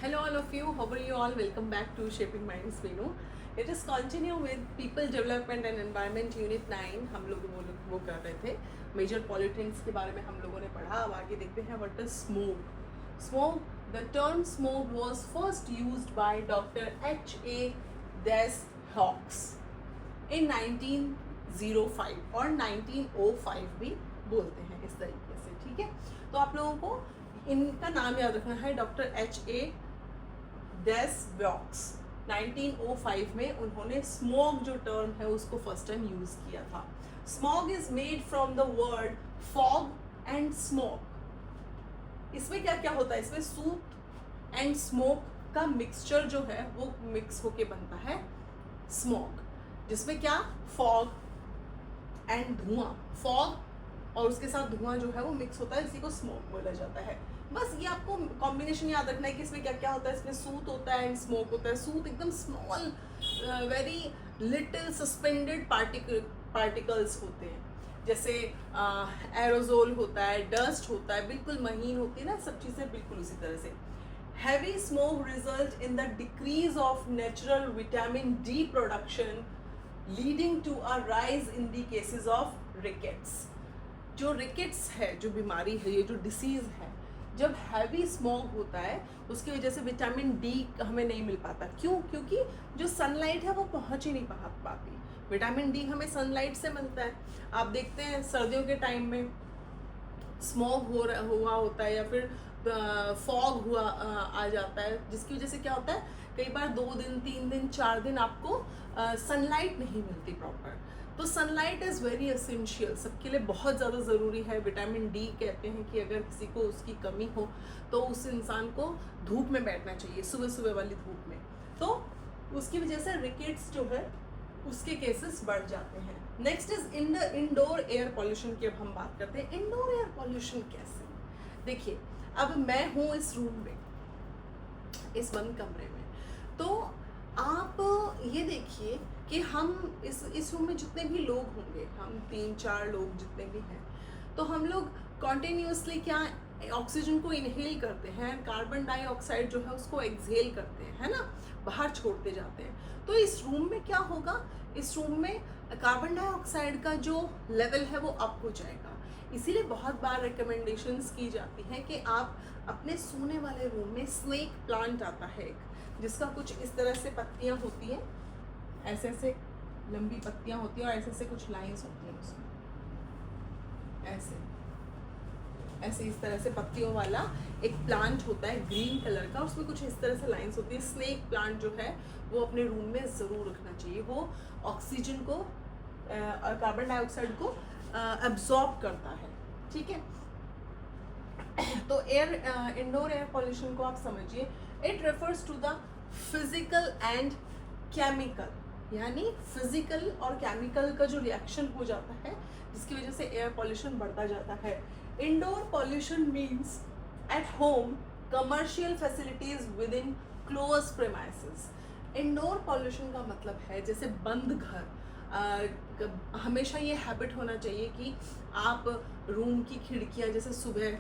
Hello all of you, how are you all? Welcome back to Shaping Minds Venu. Let us continue with People Development and Environment Unit 9. हम लोग वो कर रहे थे major pollutants के बारे में हम लोगों ने पढ़ा. अब आगे देखते हैं what is smoke. Smoke, the term smoke was first used by doctor H.A. Des Hawkes in 1905 और 1905 भी बोलते हैं इस तरीके से. ठीक है, तो आप लोगों को इनका नाम याद रखना है. Doctor H.A. डेस वॉक्स 1905 में उन्होंने स्मॉग जो टर्म है उसको फर्स्ट टाइम यूज किया था. Smog is made from the word fog and smoke. इसमें क्या क्या होता है, इसमें सूट एंड स्मोक का मिक्सचर जो है वो मिक्स होके बनता है स्मॉग, जिसमें क्या फॉग एंड धुआं, फॉग और उसके साथ धुआं जो है वो मिक्स होता है, इसी को स्मोक बोला जाता है. बस ये आपको कॉम्बिनेशन याद रखना है कि इसमें क्या क्या होता है. इसमें सूत होता है एंड स्मोक होता है. सूत एकदम small very little suspended particles होते हैं, जैसे एरोजोल होता है, डस्ट होता है, बिल्कुल महीन होती है ना, सब चीज़ें बिल्कुल उसी तरह से. Heavy smoke result in the decrease of natural vitamin D production leading to a rise in the cases of rickets. जो रिकेट्स है, जो बीमारी है, ये जो डिसीज है, जब हैवी स्मॉग होता है उसकी वजह से विटामिन डी हमें नहीं मिल पाता. क्यों? क्योंकि जो सनलाइट है वो पहुंच ही नहीं पाती. विटामिन डी हमें सनलाइट से मिलता है. आप देखते हैं सर्दियों के टाइम में स्मॉग हुआ होता है या फिर फॉग हुआ आ जाता है, जिसकी वजह से क्या होता है, कई बार 2 दिन 3 दिन 4 दिन आपको सनलाइट नहीं मिलती प्रॉपर. तो सनलाइट इज़ वेरी एसेंशियल, सबके लिए बहुत ज़्यादा ज़रूरी है. विटामिन डी कहते हैं कि अगर किसी को उसकी कमी हो तो उस इंसान को धूप में बैठना चाहिए, सुबह सुबह वाली धूप में. तो उसकी वजह से रिकेट्स जो है उसके केसेस बढ़ जाते हैं. Next is indoor air pollution की अब हम बात करते हैं. इंडोर एयर पॉल्यूशन कैसे? देखिए, अब मैं हूँ इस रूम में, इस बंद कमरे में, तो आप ये देखिए कि हम इस रूम में जितने भी लोग होंगे, हम 3-4 लोग जितने भी हैं, तो हम लोग कॉन्टिन्यूसली क्या ऑक्सीजन को इनहेल करते हैं, कार्बन डाइऑक्साइड जो है उसको एक्सहेल करते हैं, है ना, बाहर छोड़ते जाते हैं. तो इस रूम में क्या होगा, इस रूम में कार्बन डाइऑक्साइड का जो लेवल है वो अप हो जाएगा. इसीलिए बहुत बार रिकमेंडेशंस की जाती हैं कि आप अपने सोने वाले रूम में स्नेक प्लांट आता है एक, जिसका कुछ इस तरह से पत्तियां होती हैं, ऐसे ऐसे लंबी पत्तियां होती हैं और ऐसे ऐसे कुछ लाइंस होती हैं उसमें, ऐसे ऐसे इस तरह से पत्तियों वाला एक प्लांट होता है ग्रीन कलर का, उसमें कुछ इस तरह से लाइंस होती है. स्नेक प्लांट जो है वो अपने रूम में ज़रूर रखना चाहिए. वो ऑक्सीजन को और कार्बन डाइऑक्साइड को एब्जॉर्ब करता है. ठीक है, तो इंडोर एयर पॉल्यूशन को आप समझिए, it refers to the physical and chemical, यानी फिजिकल और केमिकल का जो रिएक्शन हो जाता है जिसकी वजह से एयर पॉल्यूशन बढ़ता जाता है. Indoor pollution means at home, commercial facilities with in close premises. Indoor pollution का मतलब है जैसे बंद घर. हमेशा ये हैबिट होना चाहिए कि आप रूम की खिड़कियाँ, जैसे सुबह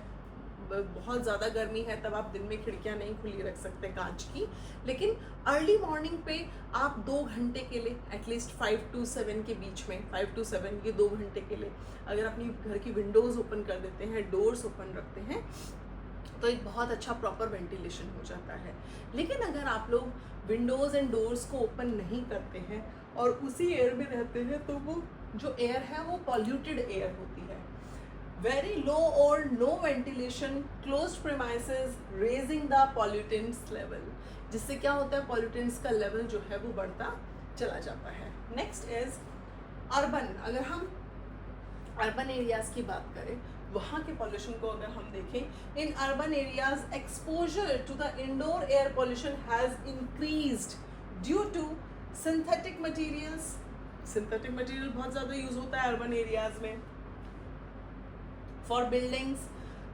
बहुत ज़्यादा गर्मी है तब आप दिन में खिड़कियाँ नहीं खुली रख सकते कांच की, लेकिन अर्ली मॉर्निंग पे आप 2 घंटे के लिए, एटलीस्ट 5 to 7 के बीच में, 5 to 7 के 2 घंटे के लिए अगर अपनी घर की विंडोज़ ओपन कर देते हैं, डोर्स ओपन रखते हैं, तो एक बहुत अच्छा प्रॉपर वेंटिलेशन हो जाता है. लेकिन अगर आप लोग विंडोज़ एंड डोर्स को ओपन नहीं करते हैं और उसी एयर में रहते हैं, तो वो जो एयर है वो पॉल्यूटेड एयर होती है. वेरी लो और no ventilation, closed premises raising the pollutants level, जिससे क्या होता है, पॉल्यूटेंट्स का लेवल जो है वो बढ़ता चला जाता है. Next is urban. अगर हम अर्बन एरियाज़ की बात करें, वहाँ के पॉल्यूशन को अगर हम देखें, in urban areas exposure to the indoor air pollution has increased due to synthetic materials. Synthetic material बहुत ज़्यादा यूज़ होता है अर्बन एरियाज़ में. फॉर बिल्डिंग्स,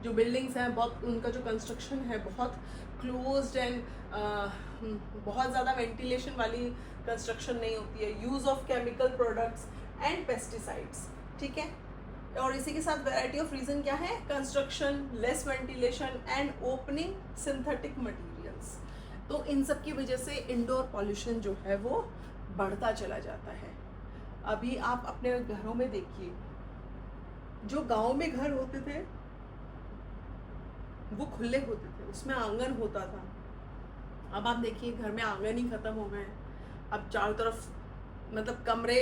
जो बिल्डिंग्स हैं बहुत, उनका जो कंस्ट्रक्शन है बहुत क्लोज्ड एंड बहुत ज़्यादा वेंटिलेशन वाली कंस्ट्रक्शन नहीं होती है. Use of chemical products and pesticides. ठीक है, और इसी के साथ वैरायटी ऑफ रीज़न क्या है, construction, less ventilation and opening synthetic materials. तो इन सब की वजह से इंडोर पॉल्यूशन जो है वो बढ़ता चला जाता है। अभी आप अपने घरों में देखिए, जो गांव में घर होते थे वो खुले होते थे, उसमें आंगन होता था। अब आप देखिए घर में आंगन ही खत्म हो गए हैं। अब चारों तरफ मतलब कमरे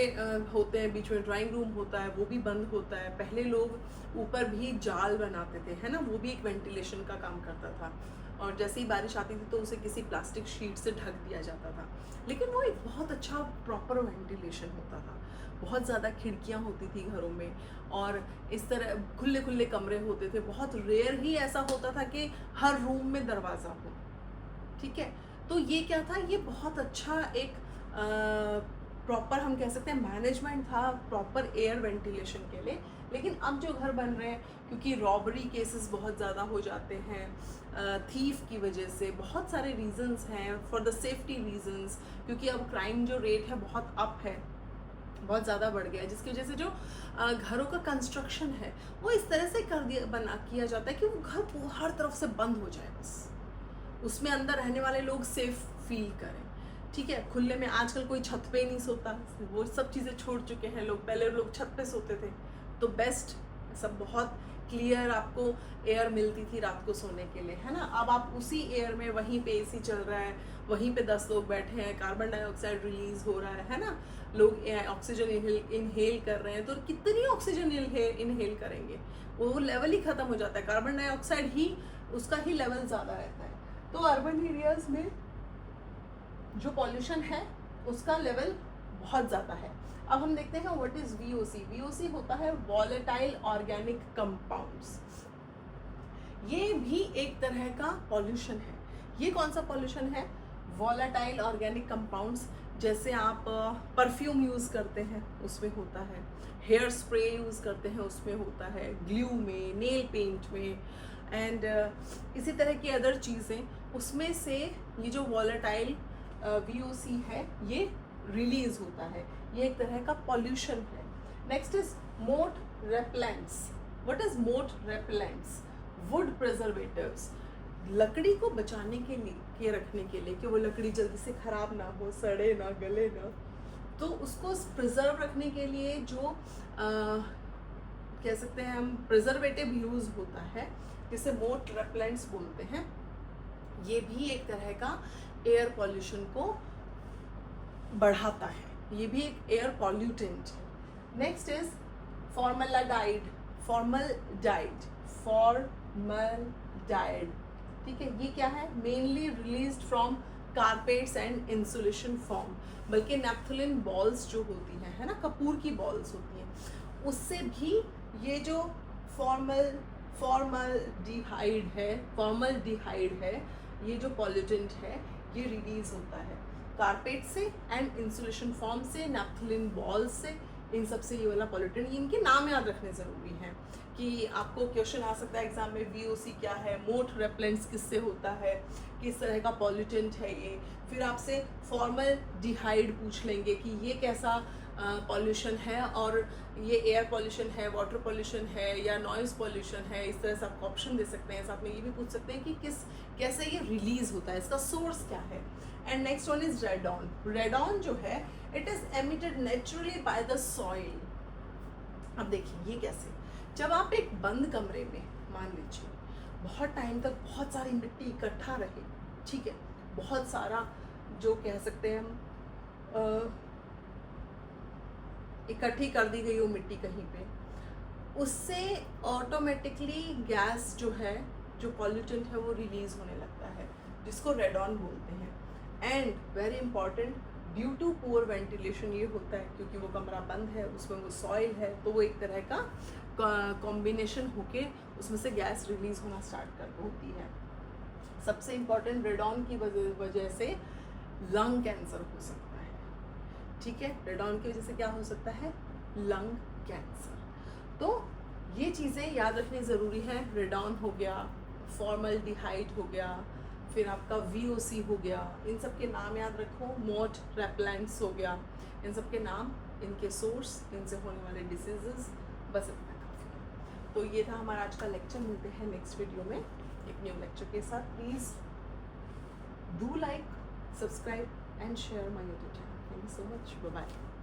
होते हैं, बीच में ड्राइंग रूम होता है, वो भी बंद होता है। पहले लोग ऊपर भी जाल बनाते थे, है ना, वो भी एक वेंटिलेशन का काम करता था। और जैसे ही बारिश आती थी तो उसे किसी प्लास्टिक शीट से ढक दिया जाता था, लेकिन वो एक बहुत अच्छा प्रॉपर वेंटिलेशन होता था। बहुत ज़्यादा खिड़कियाँ होती थी घरों में, और इस तरह खुले खुले कमरे होते थे। बहुत रेयर ही ऐसा होता था कि हर रूम में दरवाज़ा हो, ठीक है। तो ये क्या था, ये बहुत अच्छा एक प्रॉपर हम कह सकते हैं मैनेजमेंट था प्रॉपर एयर वेंटिलेशन के लिए। लेकिन अब जो घर बन रहे हैं, क्योंकि रॉबरी केसेस बहुत ज़्यादा हो जाते हैं, थीफ की वजह से, बहुत सारे रीजंस हैं, फॉर द सेफ्टी रीजंस, क्योंकि अब क्राइम जो रेट है बहुत अप है, बहुत ज़्यादा बढ़ गया है, जिसकी वजह से जो घरों का कंस्ट्रक्शन है वो इस तरह से किया जाता है कि वो घर हर तरफ से बंद हो जाए, बस उसमें अंदर रहने वाले लोग सेफ फील करें, ठीक है। खुले में आजकल कोई छत पे नहीं सोता, वो सब चीज़ें छोड़ चुके हैं लोग। पहले लोग छत पे सोते थे, तो बेस्ट सब बहुत क्लियर आपको एयर मिलती थी रात को सोने के लिए, है ना। अब आप उसी एयर में, वहीं पे एसी चल रहा है, वहीं पे 10 लोग बैठे हैं, कार्बन डाइऑक्साइड रिलीज हो रहा है ना, लोग ऑक्सीजन इनहेल कर रहे हैं, तो कितनी ऑक्सीजन इनहेल करेंगे, वो लेवल ही खत्म हो जाता है। कार्बन डाइऑक्साइड ही उसका ही लेवल ज़्यादा रहता है। तो अर्बन एरियाज में जो पॉल्यूशन है उसका लेवल बहुत ज़्यादा है। अब हम देखते हैं व्हाट इज VOC। VOC होता है वॉलेटाइल ऑर्गेनिक कंपाउंड्स। ये भी एक तरह का पॉल्यूशन है। ये कौन सा पॉल्यूशन है? Volatile organic compounds. जैसे आप परफ्यूम यूज़ करते हैं उसमें होता है, हेयर स्प्रे यूज़ करते हैं उसमें होता है, ग्लू में, नेल पेंट में, एंड इसी तरह की अदर चीज़ें, उसमें से ये जो वॉलेटाइल VOC है ये रिलीज होता है। ये एक तरह का पॉल्यूशन है। नेक्स्ट इज मोट रेपेलेंट्स। व्हाट इज मोट रेपेलेंट्स? Would preservatives. लकड़ी को बचाने के लिए, रखने के लिए, कि वो लकड़ी जल्दी से ख़राब ना हो, सड़े ना, गले ना, तो उसको प्रिजर्व रखने के लिए जो कह सकते हैं हम प्रिजर्वेटिव यूज़ होता है, जिसे मोट रेपेलेंट्स बोलते हैं। ये भी एक तरह का एयर पॉल्यूशन को बढ़ाता है, ये भी एक एयर पॉल्यूटेंट है। Next is formaldehyde. ठीक है, ये क्या है? Mainly released from carpets and insulation foam. बल्कि नैप्थलिन बॉल्स जो होती हैं, है ना, कपूर की बॉल्स होती हैं, उससे भी ये जो फॉर्मलडिहाइड है, ये जो पॉल्यूटेंट है, ये रिलीज होता है कारपेट से एंड इंसुलेशन फॉर्म से, नैप्थलिन बॉल्स से, इन सब से ये वाला पॉल्यूटेंट। इनके नाम याद रखने ज़रूरी हैं कि आपको क्वेश्चन आ सकता है एग्जाम में, VOC क्या है, मोट रेपेलेंट्स किससे होता है, किस तरह का पॉल्यूटेंट है ये। फिर आपसे फॉर्मलडिहाइड पूछ लेंगे कि ये कैसा पॉल्यूशन है, और ये एयर पॉल्यूशन है, वाटर पॉल्यूशन है, या नॉइज़ पॉल्यूशन है। इस तरह से आपको ऑप्शन दे सकते हैं। साथ में ये भी पूछ सकते हैं कि कैसे ये रिलीज होता है, इसका सोर्स क्या है। And next one is radon. Radon जो है, it is emitted naturally by the soil. अब देखिए ये कैसे, जब आप एक बंद कमरे में, मान लीजिए बहुत टाइम तक बहुत सारी मिट्टी इकट्ठा रहे, ठीक है, बहुत सारा जो कह सकते हैं हम इकट्ठी कर दी गई हो मिट्टी कहीं पे, उससे ऑटोमेटिकली गैस जो है, जो पॉल्यूटेंट है, वो रिलीज होने लगता है, जिसको रेडॉन बोलते हैं। And very important, due to poor ventilation ये होता है, क्योंकि वो कमरा बंद है, उसमें वो सॉइल है, तो वो एक तरह का कॉम्बिनेशन होके उसमें से गैस रिलीज होना स्टार्ट कर होती है। सबसे इम्पॉर्टेंट, रेडॉन की वजह से लंग कैंसर हो सकता है, ठीक है। रेडॉन की वजह से क्या हो सकता है? Lung cancer. तो ये चीज़ें याद रखनी ज़रूरी है। रेडॉन हो गया, फॉर्मलडिहाइड हो गया, फिर आपका VOC हो गया, इन सब के नाम याद रखो। मोट रेपेलेंट्स हो गया, इन सब के नाम, इनके सोर्स, इनसे होने वाले डिसीजेस, बस इतना काफ़ी है। तो ये था हमारा आज का लेक्चर। मिलते हैं नेक्स्ट वीडियो में एक न्यू लेक्चर के साथ। Please Do like, subscribe and share my YouTube channel. Thank you so much. Bye bye.